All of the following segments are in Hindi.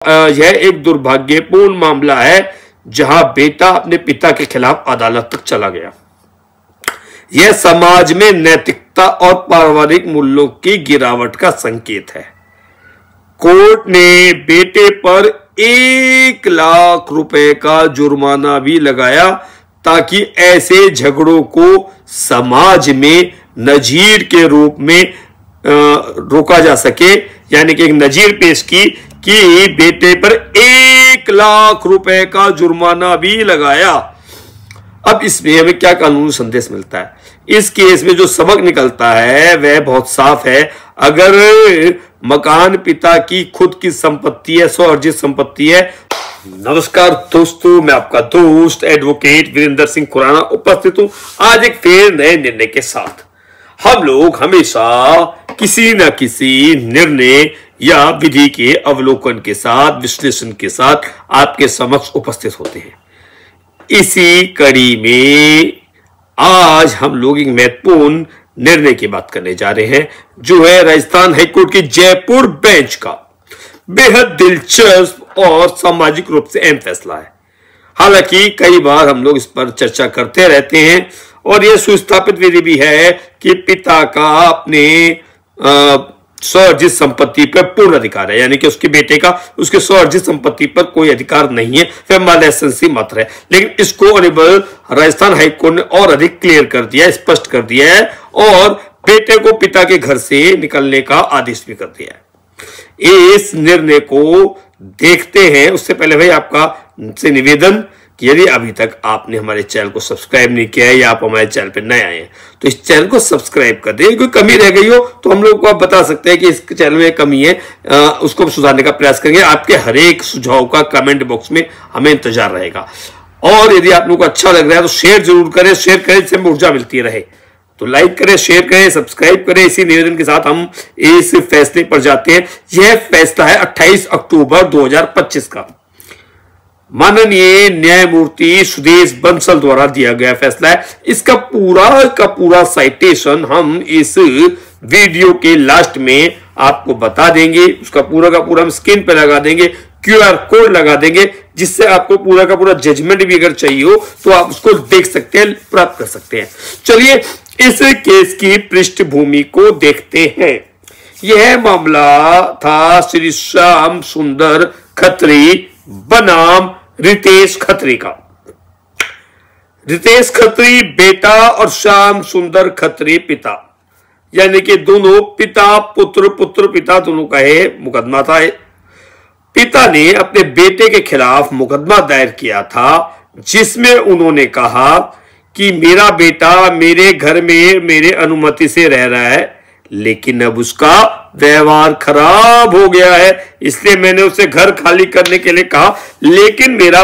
यह एक दुर्भाग्यपूर्ण मामला है जहां बेटा अपने पिता के खिलाफ अदालत तक चला गया। यह समाज में नैतिकता और पारिवारिक मूल्यों की गिरावट का संकेत है। कोर्ट ने बेटे पर 1 लाख रुपए का जुर्माना भी लगाया ताकि ऐसे झगड़ों को समाज में नजीर के रूप में रोका जा सके। यानी कि एक नजीर पेश की कि बेटे पर 1 लाख रुपए का जुर्माना भी लगाया। अब इसमें हमें क्या कानूनी संदेश मिलता है? इस केस में जो सबक निकलता है वह बहुत साफ है। अगर मकान पिता की खुद की संपत्ति है, स्वअर्जित संपत्ति है। नमस्कार दोस्तों, मैं आपका दोस्त एडवोकेट वीरेंद्र सिंह खुराना उपस्थित हूं आज एक फिर नए निर्णय के साथ। हम लोग हमेशा किसी न किसी निर्णय या विधि के अवलोकन के साथ, विश्लेषण के साथ आपके समक्ष उपस्थित होते हैं। इसी कड़ी में आज हम लोग एक महत्वपूर्ण निर्णय की बात करने जा रहे हैं, जो है राजस्थान हाईकोर्ट की जयपुर बेंच का बेहद दिलचस्प और सामाजिक रूप से अहम फैसला है। हालांकि कई बार हम लोग इस पर चर्चा करते रहते हैं और यह सुस्थापित विधि भी है कि पिता का अपने स्वअर्जित संपत्ति पर पूर्ण अधिकार है। यानी कि उसके बेटे का उसके स्वअर्जित संपत्ति पर कोई अधिकार नहीं है, वह मालैसेंसी मात्र है। लेकिन इसको ऑनरेबल राजस्थान हाईकोर्ट ने और अधिक क्लियर कर दिया, स्पष्ट कर दिया है और बेटे को पिता के घर से निकलने का आदेश भी कर दिया है। इस निर्णय को देखते हैं उससे पहले भाई आपका से निवेदन कि यदि अभी तक आपने हमारे चैनल को सब्सक्राइब नहीं किया है या आप हमारे चैनल पर नए आए हैं तो इस चैनल को सब्सक्राइब कर दें। कोई कमी रह गई हो तो हम लोग को आप बता सकते हैं कि इस चैनल में कमी है, उसको सुधारने का प्रयास करेंगे। आपके हर एक सुझाव का कमेंट बॉक्स में हमें इंतजार रहेगा। और यदि आप लोगों को अच्छा लग रहा है तो शेयर जरूर करें, शेयर करें जिससे हमें ऊर्जा मिलती रहे। तो लाइक करें, शेयर करें, सब्सक्राइब करें। इसी निवेदन के साथ हम इस फैसले पर जाते हैं। यह फैसला है 28 अक्टूबर 2025 का। माननीय न्यायमूर्ति सुदेश बंसल द्वारा दिया गया फैसला है। इसका पूरा साइटेशन हम इस वीडियो के लास्ट में आपको बता देंगे। उसका पूरा का पूरा हम स्क्रीन पे लगा देंगे, QR कोड लगा देंगे, जिससे आपको पूरा का पूरा जजमेंट भी अगर चाहिए हो तो आप उसको देख सकते हैं, प्राप्त कर सकते हैं। चलिए इस केस की पृष्ठभूमि को देखते हैं। यह मामला था श्री श्याम सुंदर खत्री बनाम रितेश खत्री का। रितेश खत्री बेटा और श्याम सुंदर खत्री पिता, यानी कि दोनों पिता पुत्र पिता दोनों का है मुकदमा था। पिता ने अपने बेटे के खिलाफ मुकदमा दायर किया था, जिसमें उन्होंने कहा कि मेरा बेटा मेरे घर में मेरे अनुमति से रह रहा है, लेकिन अब उसका व्यवहार खराब हो गया है, इसलिए मैंने उसे घर खाली करने के लिए कहा, लेकिन मेरा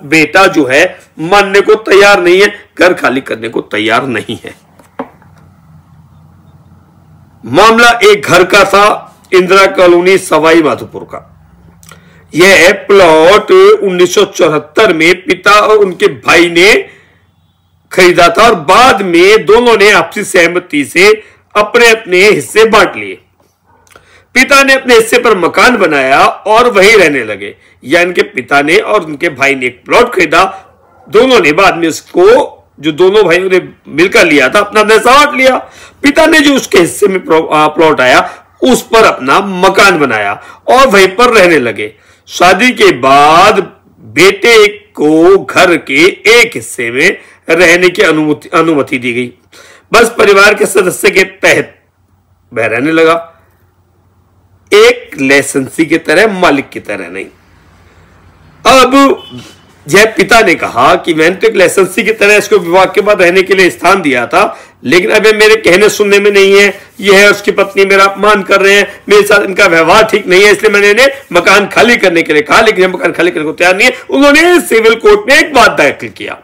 बेटा जो है मानने को तैयार नहीं है, घर खाली करने को तैयार नहीं है। मामला एक घर का था, इंदिरा कॉलोनी सवाई माधोपुर का। यह प्लॉट 1974 में पिता और उनके भाई ने खरीदा था और बाद में दोनों ने आपसी सहमति से अपने अपने हिस्से बांट लिए। पिता ने अपने हिस्से पर मकान बनाया और वहीं रहने लगे। यानी कि पिता ने और उनके भाई ने एक प्लॉट खरीदा, दोनों ने बाद में उसको, जो दोनों भाइयों ने मिलकर लिया था, अपना हिस्सा बांट लिया। पिता ने जो उसके हिस्से में प्लॉट आया उस पर अपना मकान बनाया और वहीं पर रहने लगे। शादी के बाद बेटे को घर के एक हिस्से में रहने की अनुमति दी गई। बस परिवार के सदस्य के तहत वह रहने लगा, एक लाइसेंसी की तरह, मालिक की तरह नहीं। अब यह पिता ने कहा कि मैंने तो एक लाइसेंसी की तरह इसको विवाह के बाद रहने के लिए स्थान दिया था, लेकिन अब मेरे कहने सुनने में नहीं है, यह है उसकी पत्नी मेरा अपमान कर रहे हैं, मेरे साथ इनका व्यवहार ठीक नहीं है, इसलिए मैंने इन्हें मकान खाली करने के लिए कहा, लेकिन मकान खाली करने को तैयार नहीं है। उन्होंने सिविल कोर्ट में एक वाद दाखिल किया।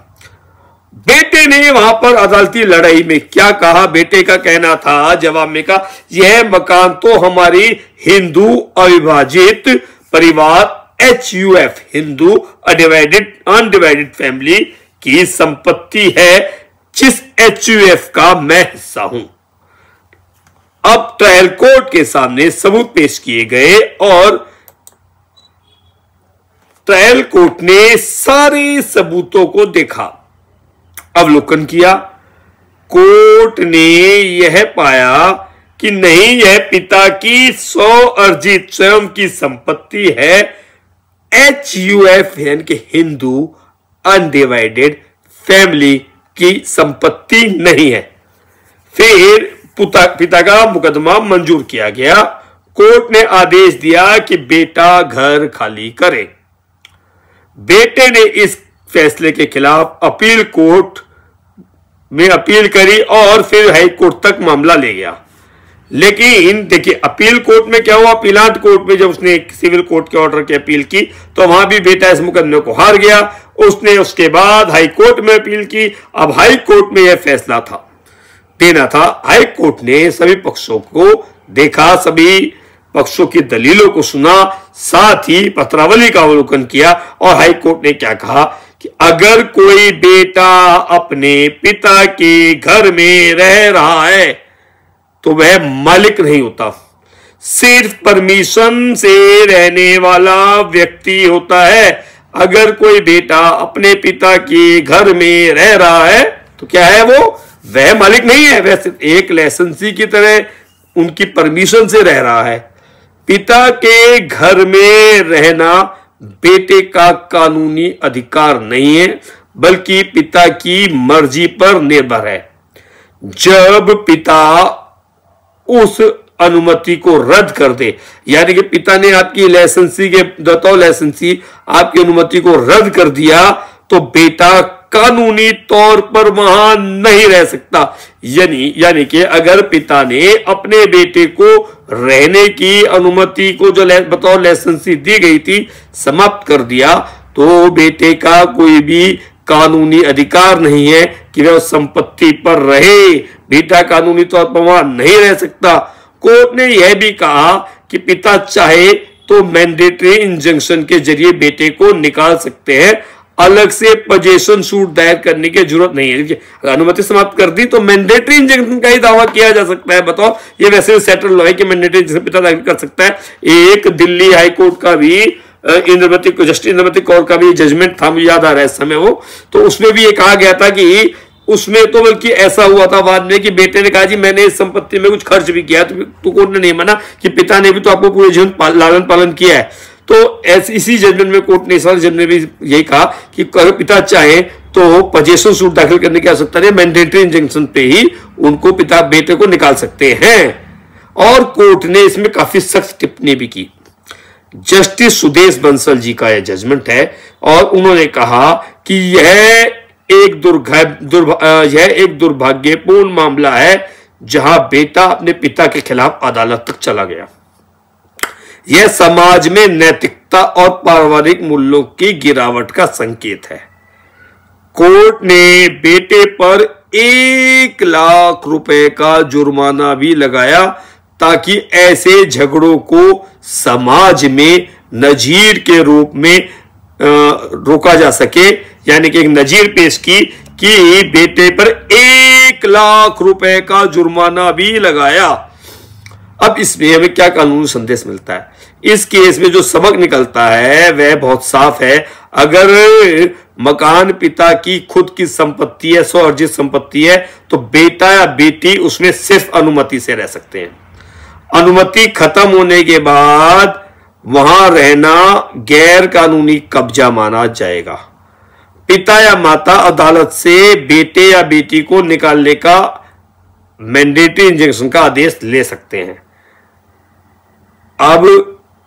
बेटे ने वहां पर अदालती लड़ाई में क्या कहा? बेटे का कहना था जवाब में कहा, यह मकान तो हमारी हिंदू अविभाजित परिवार HUF हिंदू अनडिवाइडेड फैमिली की संपत्ति है, जिस HUF का मैं हिस्सा हूं। अब ट्रायल कोर्ट के सामने सबूत पेश किए गए और ट्रायल कोर्ट ने सारे सबूतों को देखा, अवलोकन किया। कोर्ट ने यह पाया कि नहीं, यह पिता की स्वअर्जित स्वयं की संपत्ति है, HUF यानी कि हिंदू अनडिवाइडेड फैमिली की संपत्ति नहीं है। फिर पिता का मुकदमा मंजूर किया गया। कोर्ट ने आदेश दिया कि बेटा घर खाली करे। बेटे ने इस फैसले के खिलाफ अपील कोर्ट में अपील करी और फिर हाई कोर्ट तक मामला ले गया। लेकिन देखिए, अपील कोर्ट में क्या हुआ, अपीलात कोर्ट में जब उसने सिविल कोर्ट के ऑर्डर की अपील की तो वहां भी बेटा इस मुकदमे को हार गया। उसने उसके बाद हाई कोर्ट में अपील की। अब हाई कोर्ट में यह फैसला था देना था। हाई कोर्ट ने सभी पक्षों को देखा, सभी पक्षों की दलीलों को सुना, साथ ही पत्रावली का अवलोकन किया और हाई कोर्ट ने क्या कहा कि अगर कोई बेटा अपने पिता के घर में रह रहा है तो वह मालिक नहीं होता, सिर्फ परमिशन से रहने वाला व्यक्ति होता है। अगर कोई बेटा अपने पिता के घर में रह रहा है तो क्या है, वह मालिक नहीं है, वह सिर्फ एक लाइसेंसी की तरह उनकी परमिशन से रह रहा है। पिता के घर में रहना बेटे का कानूनी अधिकार नहीं है, बल्कि पिता की मर्जी पर निर्भर है। जब पिता उस अनुमति को रद्द कर दे, यानी कि पिता ने आपकी लाइसेंसी के बतौर लाइसेंसी आपकी अनुमति को रद्द कर दिया, तो बेटा कानूनी तौर पर वहां नहीं रह सकता। यानी कि अगर पिता ने अपने बेटे को रहने की अनुमति को जो बतौर लाइसेंसी दी गई थी समाप्त कर दिया, तो बेटे का कोई भी कानूनी अधिकार नहीं है कि वह उस संपत्ति पर रहे। बेटा कानूनी तौर पर वहां नहीं रह सकता। कोर्ट ने यह भी कहा कि पिता चाहे तो मैंडेटरी इंजंक्शन के जरिए बेटे को निकाल सकते हैं, अलग से पोजेशन सूट दायर करने की जरूरत नहीं है। अनुमति समाप्त कर दी तो मैंडेटरी इंजंक्शन का ही दावा किया जा सकता है। बताओ, ये वैसे सेटल लॉ है कि मैंडेटरी इंजंक्शन पिता दायर कर सकता है। एक दिल्ली हाई कोर्ट का भी जस्टिस इंद्रमती कौर का भी जजमेंट था, मुझे याद आ रहा है इस समय तो उसमें भी ये कहा गया था कि उसमें तो बल्कि ऐसा हुआ था बाद में कि बेटे ने कहा जी मैंने इस संपत्ति में कुछ खर्च भी किया, तो कोर्ट ने नहीं माना कि पिता ने भी तो आपको पूरे जीवन लालन पालन किया है। तो इसी जजमेंट में कोर्ट ने इस जजमेंट में भी यही कहा कि पिता चाहे तो पोजेशन सूट दाखिल करने की आवश्यकता नहीं, मैंडेटरी इंजंक्शन पे ही उनको पिता बेटे को निकाल सकते हैं। और कोर्ट ने इसमें काफी सख्त टिप्पणी भी की। जस्टिस सुदेश बंसल जी का यह जजमेंट है और उन्होंने कहा कि यह एक दुर्भाग्यपूर्ण मामला है जहां बेटा अपने पिता के खिलाफ अदालत तक चला गया। यह समाज में नैतिकता और पारिवारिक मूल्यों की गिरावट का संकेत है। कोर्ट ने बेटे पर 1 लाख रुपए का जुर्माना भी लगाया ताकि ऐसे झगड़ों को समाज में नजीर के रूप में रोका जा सके। यानी कि एक नजीर पेश की कि बेटे पर 1 लाख रुपए का जुर्माना भी लगाया। अब इसमें हमें क्या कानूनी संदेश मिलता है? इस केस में जो सबक निकलता है वह बहुत साफ है। अगर मकान पिता की खुद की संपत्ति है, स्वअर्जित संपत्ति है, तो बेटा या बेटी उसमें सिर्फ अनुमति से रह सकते हैं। अनुमति खत्म होने के बाद वहां रहना गैर कानूनी कब्जा माना जाएगा। पिता या माता अदालत से बेटे या बेटी को निकालने का मैंडेटरी इंजंक्शन का आदेश ले सकते हैं। अब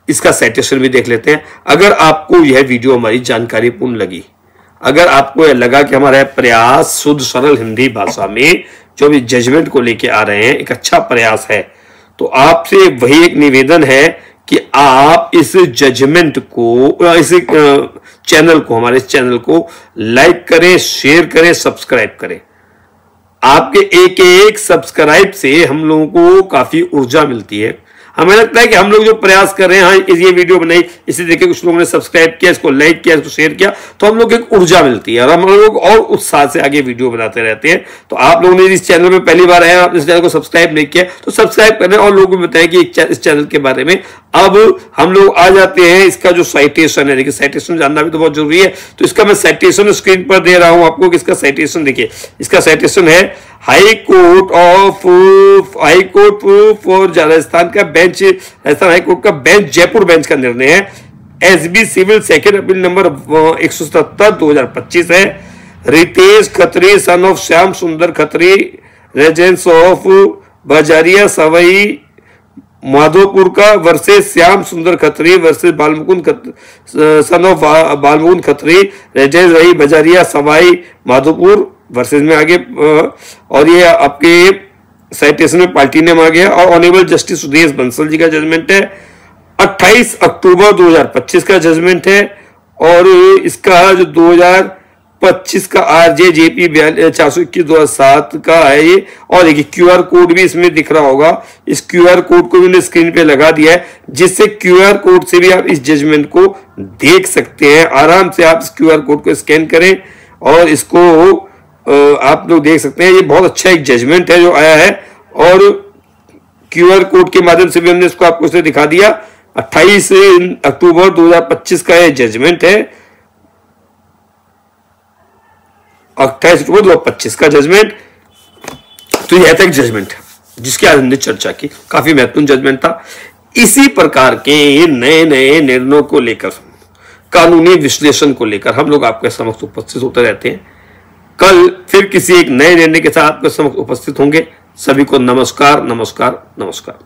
इसका साइटेशन भी देख लेते हैं। अगर आपको यह वीडियो हमारी जानकारीपूर्ण लगी, अगर आपको यह लगा कि हमारा प्रयास शुद्ध सरल हिंदी भाषा में जो भी जजमेंट को लेके आ रहे हैं एक अच्छा प्रयास है, तो आपसे वही एक निवेदन है कि आप इस जजमेंट को, इस चैनल को, हमारे चैनल को लाइक करें, शेयर करें, सब्सक्राइब करें। आपके एक एक सब्सक्राइब से हम लोगों को काफी ऊर्जा मिलती है। हमें लगता है कि हम लोग जो प्रयास कर रहे हैं, हाँ ये वीडियो बनाई, इसी तरीके कुछ लोगों ने सब्सक्राइब किया, इसको लाइक किया, इसको शेयर किया, तो हम लोग एक ऊर्जा मिलती है और हम लोग और उत्साह से आगे वीडियो बनाते रहते हैं। तो आप लोगों ने इस चैनल में पहली बार आए, आप इस चैनल को सब्सक्राइब नहीं किया तो सब्सक्राइब करें और लोगों को बताएं कि इस चैनल के बारे में। अब हम लोग आ जाते हैं इसका जो साइटेशन है। देखिए साइटेशन जानना भी तो बहुत जरूरी है, तो इसका मैं साइटेशन स्क्रीन पर दे रहा हूं आपको कि इसका साइटेशन देखिए। इसका साइटेशन है हाई कोर्ट फॉर राजस्थान का बेंच, राजस्थान हाई कोर्ट का बेंच, जयपुर बेंच का निर्णय है। SB civil second appeal number 177/2025 है। Ritesh Khatri son of Shyam Sundar Khatri, residence of Bajaria Sawai Madhopur का versus Shyam Sundar Khatri versus Balmukund son of Balmukund Khatri, residence रही बजारिया सवाई माधोपुर वर्सेस में आगे। और ये आपके साइटेशन में पार्टी नेम आ गया। और ऑनरेबल जस्टिस सुदेश बंसल जी का जजमेंट है। 28 अक्टूबर 2025 का जजमेंट है। और इसका जो 2025 का आरजे जेपी 421/2007 का है ये। और देखिए क्यूआर कोड भी इसमें दिख रहा होगा, इस क्यूआर कोड को भी मैंने स्क्रीन पे लगा दिया है, जिससे क्यूआर कोड से भी आप इस जजमेंट को देख सकते हैं। आराम से आप इस क्यूआर कोड को स्कैन करें और इसको आप लोग देख सकते हैं। ये बहुत अच्छा एक जजमेंट है जो आया है और क्यूआर कोड के माध्यम से भी हमने इसको आपको इसे दिखा दिया। 28 अक्टूबर 2025 का ये जजमेंट है। 28 अक्टूबर 2025 का जजमेंट। तो यह था एक जजमेंट जिसके आज हमने चर्चा की, काफी महत्वपूर्ण जजमेंट था। इसी प्रकार के नए नए निर्णयों को लेकर, कानूनी विश्लेषण को लेकर हम लोग आपके समक्ष उपस्थित होते रहते हैं। कल फिर किसी एक नए निर्णय के साथ आपके समक्ष उपस्थित होंगे। सभी को नमस्कार, नमस्कार, नमस्कार।